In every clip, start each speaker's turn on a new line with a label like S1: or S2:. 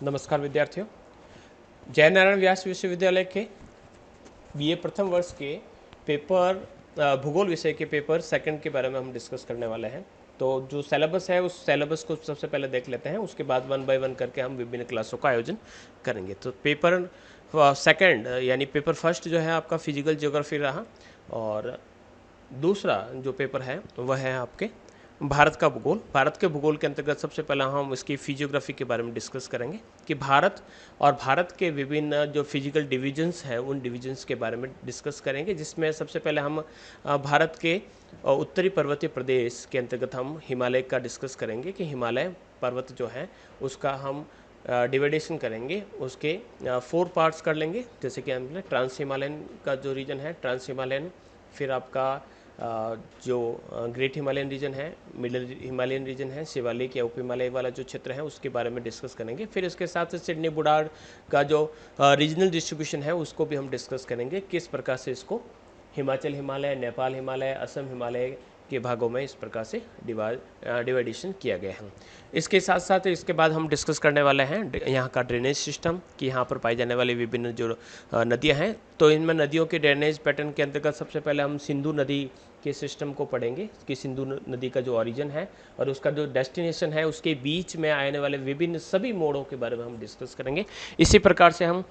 S1: नमस्कार विद्यार्थियों। जयनारायण व्यास विश्वविद्यालय के बीए प्रथम वर्ष के पेपर भूगोल विषय के पेपर सेकंड के बारे में हम डिस्कस करने वाले हैं। तो जो सिलेबस है उस सिलेबस को सबसे पहले देख लेते हैं, उसके बाद वन बाय वन करके हम विभिन्न क्लासों का आयोजन करेंगे। तो पेपर सेकंड यानी पेपर फर्स्ट जो है आपका फिजिकल ज्योग्राफी रहा, और दूसरा जो पेपर है वह है आपके भारत का भूगोल। भारत के भूगोल के अंतर्गत सबसे पहला हम इसकी फिजियोग्राफी के बारे में डिस्कस करेंगे कि भारत और भारत के विभिन्न जो फिजिकल डिवीजन्स हैं उन डिवीजन्स के बारे में डिस्कस करेंगे, जिसमें सबसे पहले हम भारत के उत्तरी पर्वतीय प्रदेश के अंतर्गत हम हिमालय का डिस्कस करेंगे कि हिमालय पर्वत जो है उसका हम डिवाइडेशन करेंगे, उसके 4 पार्ट्स कर लेंगे। जैसे कि हमने ट्रांस हिमालयन का जो रीजन है ट्रांस हिमालयन, फिर आपका जो ग्रेट हिमालयन रीजन है, मिडल हिमालयन रीजन है, शिवालिक या उप हिमालय वाला जो क्षेत्र है उसके बारे में डिस्कस करेंगे। फिर इसके साथ सिडनी बुडार का जो रीजनल डिस्ट्रीब्यूशन है उसको भी हम डिस्कस करेंगे, किस प्रकार से इसको हिमाचल हिमालय, नेपाल हिमालय, असम हिमालय के भागों में इस प्रकार से डिवाइडेशन किया गया है। इसके साथ साथ इसके बाद हम डिस्कस करने वाले हैं यहाँ का ड्रेनेज सिस्टम, कि यहाँ पर पाई जाने वाली विभिन्न जो नदियाँ हैं, तो इनमें नदियों के ड्रेनेज पैटर्न के अंतर्गत सबसे पहले हम सिंधु नदी के सिस्टम को पढ़ेंगे कि सिंधु नदी का जो ओरिजिन है और उसका जो डेस्टिनेशन है, उसके बीच में आने वाले विभिन्न सभी मोड़ों के बारे में हम डिस्कस करेंगे। इसी प्रकार से हम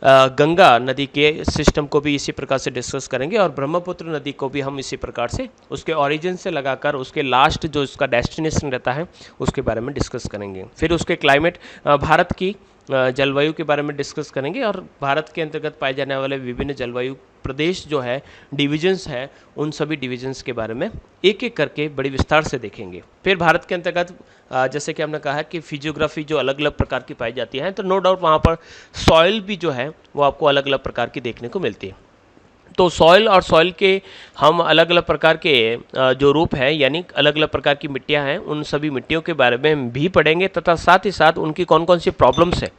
S1: गंगा नदी के सिस्टम को भी इसी प्रकार से डिस्कस करेंगे, और ब्रह्मपुत्र नदी को भी हम इसी प्रकार से उसके ओरिजिन से लगाकर उसके लास्ट जो उसका डेस्टिनेशन रहता है उसके बारे में डिस्कस करेंगे। फिर उसके क्लाइमेट, भारत की जलवायु के बारे में डिस्कस करेंगे, और भारत के अंतर्गत पाए जाने वाले विभिन्न जलवायु प्रदेश जो है, डिवीजन्स है, उन सभी डिवीजन्स के बारे में एक एक करके बड़ी विस्तार से देखेंगे। फिर भारत के अंतर्गत जैसे कि हमने कहा कि फिजियोग्राफी जो अलग अलग प्रकार की पाई जाती है, तो नो डाउट वहाँ पर सॉइल भी जो है वो आपको अलग अलग प्रकार की देखने को मिलती है। तो सॉइल और सॉइल के हम अलग अलग प्रकार के जो रूप है, यानी अलग अलग प्रकार की मिट्टियाँ हैं, उन सभी मिट्टियों के बारे में भी पढ़ेंगे, तथा साथ ही साथ उनकी कौन कौन सी प्रॉब्लम्स है।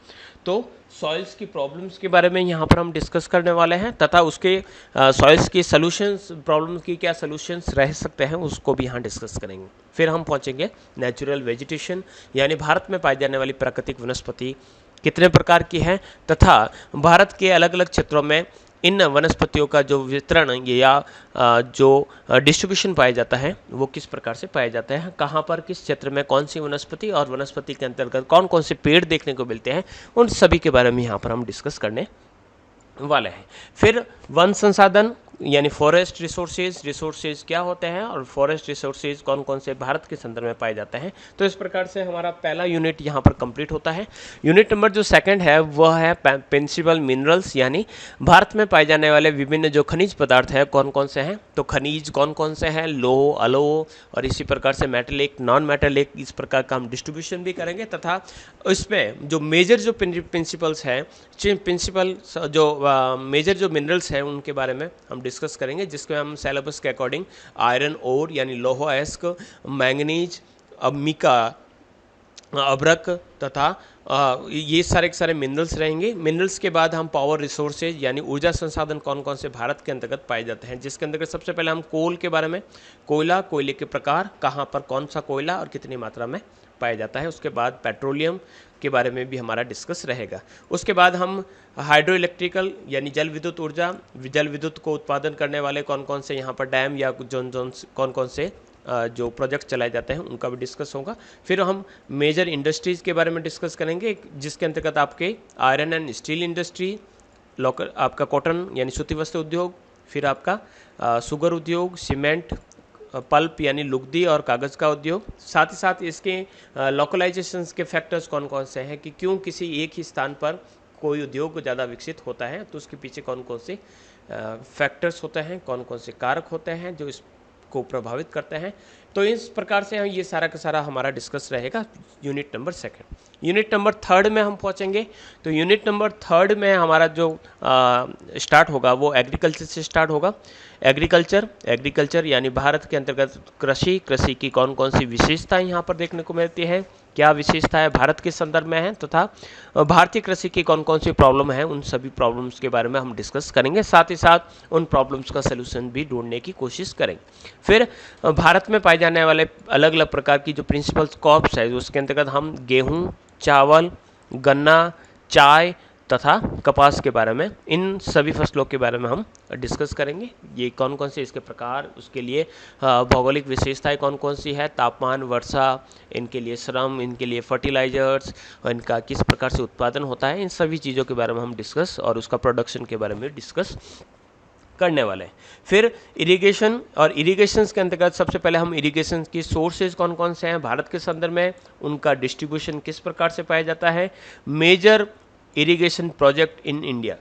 S1: तो सॉइल्स की प्रॉब्लम्स के बारे में यहाँ पर हम डिस्कस करने वाले हैं, तथा उसके सॉइल्स की सॉल्यूशंस, प्रॉब्लम्स की क्या सॉल्यूशंस रह सकते हैं उसको भी यहाँ डिस्कस करेंगे। फिर हम पहुँचेंगे नेचुरल वेजिटेशन, यानी भारत में पाई जाने वाली प्राकृतिक वनस्पति कितने प्रकार की है, तथा भारत के अलग अलग क्षेत्रों में इन वनस्पतियों का जो वितरण या जो डिस्ट्रीब्यूशन पाया जाता है वो किस प्रकार से पाया जाता है, कहाँ पर किस क्षेत्र में कौन सी वनस्पति और वनस्पति के अंतर्गत कौन कौन से पेड़ देखने को मिलते हैं, उन सभी के बारे में यहाँ पर हम डिस्कस करने वाले हैं। फिर वन संसाधन यानी फॉरेस्ट रिसोर्सेज क्या होते हैं, और फॉरेस्ट रिसोर्सेज कौन कौन से भारत के संदर्भ में पाए जाते हैं। तो इस प्रकार से हमारा पहला यूनिट यहाँ पर कंप्लीट होता है। यूनिट नंबर जो सेकंड है वह है प्रिंसिपल मिनरल्स, यानी भारत में पाए जाने वाले विभिन्न जो खनिज पदार्थ है कौन कौन से हैं। तो खनिज कौन कौन से हैं, लोह, अलोह, और इसी प्रकार से मेटलिक, नॉन मेटलिक, इस प्रकार का हम डिस्ट्रीब्यूशन भी करेंगे, तथा इसमें जो मेजर जो प्रिंसिपल्स हैं, प्रिंसिपल जो मेजर जो मिनरल्स हैं उनके बारे में हम डिस्कस करेंगे, जिसको हम सिलेबस के अकॉर्डिंग आयरन ओर यानी लोह अयस्क, मैंगनीज, मिका, अभ्रक, तथा ये सारे के सारे मिनरल्स रहेंगे। मिनरल्स के बाद हम पावर रिसोर्सेज यानी ऊर्जा संसाधन कौन कौन से भारत के अंतर्गत पाए जाते हैं, जिसके अंतर्गत सबसे पहले हम कोल के बारे में, कोयला, कोयले के प्रकार, कहाँ पर कौन सा कोयला और कितनी मात्रा में पाया जाता है। उसके बाद पेट्रोलियम के बारे में भी हमारा डिस्कस रहेगा। उसके बाद हम हाइड्रो इलेक्ट्रिकल यानी जल विद्युत ऊर्जा, जल विद्युत को उत्पादन करने वाले कौन कौन से यहाँ पर डैम या कौन कौन से जो प्रोजेक्ट चलाए जाते हैं उनका भी डिस्कस होगा। फिर हम मेजर इंडस्ट्रीज़ के बारे में डिस्कस करेंगे, जिसके अंतर्गत आपके iron and steel industry, local आपका कॉटन यानी सूती वस्त्र उद्योग, फिर आपका शुगर उद्योग, सीमेंट, पल्प यानी लुगदी और कागज़ का उद्योग। साथ ही साथ इसके लोकलाइजेशंस के फैक्टर्स कौन कौन से हैं, कि क्यों किसी एक ही स्थान पर कोई उद्योग ज़्यादा विकसित होता है, तो उसके पीछे कौन कौन से फैक्टर्स होते हैं, कौन कौन से कारक होते हैं जो इसको प्रभावित करते हैं। तो इस प्रकार से ये सारा का सारा हमारा डिस्कस रहेगा unit number second. Unit number third में हम पहुंचेंगे। तो यूनिट नंबर थर्ड में हमारा जो स्टार्ट होगा वो एग्रीकल्चर से स्टार्ट होगा। एग्रीकल्चर यानी भारत के अंतर्गत कृषि की कौन कौन सी विशेषताएं यहाँ पर देखने को मिलती है, क्या विशेषताएं भारत के संदर्भ में हैं, तथा भारतीय कृषि की कौन कौन सी प्रॉब्लम है, उन सभी प्रॉब्लम्स के बारे में हम डिस्कस करेंगे। साथ ही साथ उन प्रॉब्लम्स का सलूशन भी ढूंढने की कोशिश करेंगे। फिर भारत में पाए जाने वाले अलग अलग प्रकार की जो प्रिंसिपल क्रॉप्स है उसके अंतर्गत हम गेहूँ, चावल, गन्ना, चाय तथा कपास के बारे में, इन सभी फसलों के बारे में हम डिस्कस करेंगे। ये कौन कौन से इसके प्रकार, उसके लिए भौगोलिक विशेषताएं कौन कौन सी है, तापमान, वर्षा, इनके लिए श्रम, इनके लिए फर्टिलाइजर्स, और इनका किस प्रकार से उत्पादन होता है, इन सभी चीज़ों के बारे में हम डिस्कस, और उसका प्रोडक्शन के बारे में डिस्कस करने वाले हैं। फिर इरिगेशन, और इरिगेशन के अंतर्गत सबसे पहले हम इरिगेशन की सोर्सेज कौन कौन से हैं भारत के संदर्भ में, उनका डिस्ट्रीब्यूशन किस प्रकार से पाया जाता है, major irrigation project in India,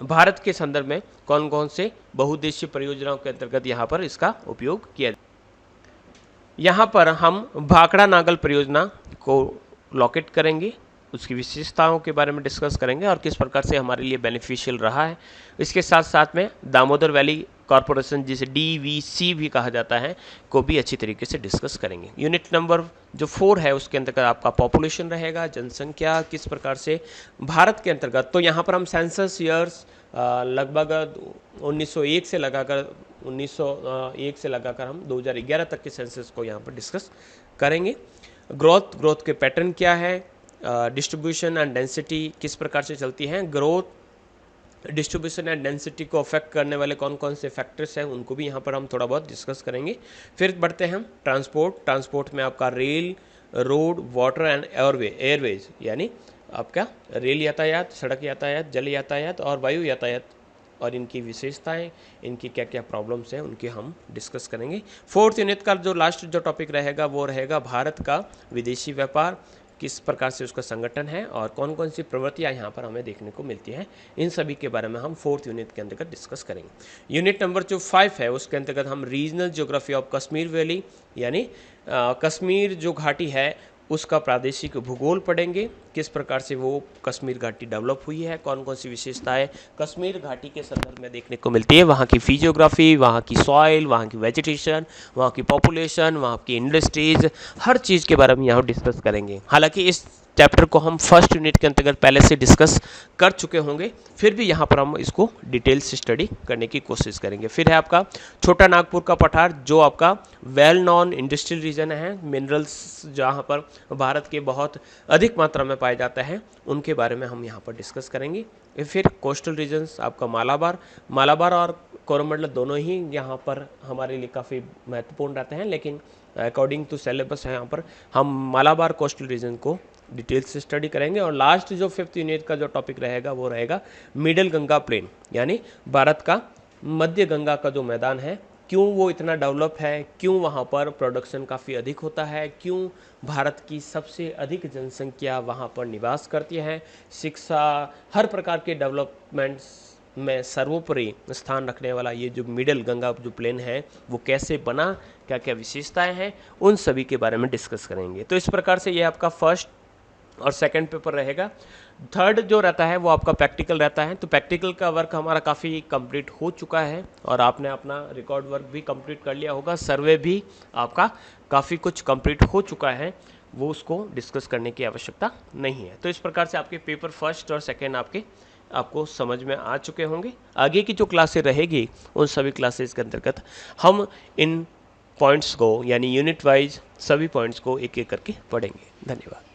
S1: Bharat के संदर्भ में कौन कौन से बहुउद्देशीय परियोजनाओं के अंतर्गत यहाँ पर इसका उपयोग किया जाए। यहाँ पर हम भाखड़ा नागल परियोजना को लोकेट करेंगे, उसकी विशेषताओं के बारे में डिस्कस करेंगे और किस प्रकार से हमारे लिए बेनिफिशियल रहा है। इसके साथ साथ में दामोदर वैली कॉरपोरेशन, जिसे DVC भी कहा जाता है, को भी अच्छी तरीके से डिस्कस करेंगे। यूनिट नंबर जो 4 है उसके अंतर्गत आपका पॉपुलेशन रहेगा, जनसंख्या किस प्रकार से भारत के अंतर्गत। तो यहाँ पर हम सेंसस ईयर्स लगभग 1901 से लगाकर हम 2011 तक के सेंसस को यहाँ पर डिस्कस करेंगे। ग्रोथ के पैटर्न क्या है, डिस्ट्रीब्यूशन एंड डेंसिटी किस प्रकार से चलती हैं, ग्रोथ, डिस्ट्रीब्यूशन एंड डेंसिटी को अफेक्ट करने वाले कौन कौन से फैक्टर्स हैं, उनको भी यहाँ पर हम थोड़ा बहुत डिस्कस करेंगे। फिर बढ़ते हैं हम ट्रांसपोर्ट में आपका rail, road, water and Airways, यानी आपका रेल यातायात, सड़क यातायात, जल यातायात और वायु यातायात, और इनकी विशेषताएं, इनकी क्या क्या प्रॉब्लम्स हैं, उनके हम डिस्कस करेंगे। 4th यूनिट का जो लास्ट जो टॉपिक रहेगा वो रहेगा भारत का विदेशी व्यापार, किस प्रकार से उसका संगठन है और कौन कौन सी प्रवृत्तियाँ यहाँ पर हमें देखने को मिलती हैं, इन सभी के बारे में हम 4th यूनिट के अंतर्गत डिस्कस करेंगे। यूनिट नंबर जो 5 है उसके अंतर्गत हम regional geography of Kashmir valley, यानी कश्मीर जो घाटी है उसका प्रादेशिक भूगोल पढ़ेंगे, किस प्रकार से वो कश्मीर घाटी डेवलप हुई है, कौन कौन सी विशेषताएं कश्मीर घाटी के संदर्भ में देखने को मिलती है, वहाँ की फिजियोग्राफी, वहाँ की सॉइल, वहाँ की वेजिटेशन, वहाँ की पॉपुलेशन, वहाँ की इंडस्ट्रीज, हर चीज़ के बारे में यहाँ डिस्कस करेंगे। हालांकि इस चैप्टर को हम 1st यूनिट के अंतर्गत पहले से डिस्कस कर चुके होंगे, फिर भी यहाँ पर हम इसको डिटेल से स्टडी करने की कोशिश करेंगे। फिर है आपका छोटा नागपुर का पठार, जो आपका वेल नॉन इंडस्ट्रियल रीजन है, मिनरल्स जहाँ पर भारत के बहुत अधिक मात्रा में पाए जाते हैं, उनके बारे में हम यहाँ पर डिस्कस करेंगे। फिर कोस्टल रीजन्स आपका मालाबार और कोरोमंडल दोनों ही यहाँ पर हमारे लिए काफ़ी महत्वपूर्ण रहते हैं, लेकिन अकॉर्डिंग टू सिलेबस है यहाँ पर हम मालाबार कोस्टल रीजन को डिटेल से स्टडी करेंगे। और लास्ट जो 5th यूनिट का जो टॉपिक रहेगा वो रहेगा मिडिल गंगा प्लेन, यानी भारत का मध्य गंगा का जो मैदान है, क्यों वो इतना डेवलप है, क्यों वहाँ पर प्रोडक्शन काफ़ी अधिक होता है, क्यों भारत की सबसे अधिक जनसंख्या वहाँ पर निवास करती है, शिक्षा, हर प्रकार के डेवलपमेंट्स में सर्वोपरि स्थान रखने वाला ये जो मिडिल गंगा जो प्लेन है वो कैसे बना, क्या क्या विशेषताएं हैं, उन सभी के बारे में डिस्कस करेंगे। तो इस प्रकार से ये आपका 1st और 2nd पेपर रहेगा। 3rd जो रहता है वो आपका प्रैक्टिकल रहता है। तो प्रैक्टिकल का वर्क हमारा काफ़ी कंप्लीट हो चुका है और आपने अपना रिकॉर्ड वर्क भी कंप्लीट कर लिया होगा, सर्वे भी आपका काफ़ी कुछ कंप्लीट हो चुका है, वो उसको डिस्कस करने की आवश्यकता नहीं है। तो इस प्रकार से आपके पेपर 1st और 2nd आपको समझ में आ चुके होंगे। आगे की जो क्लासेस रहेगी उन सभी क्लासेस के अंतर्गत हम इन पॉइंट्स को, यानी यूनिट वाइज सभी पॉइंट्स को एक एक करके पढ़ेंगे। धन्यवाद।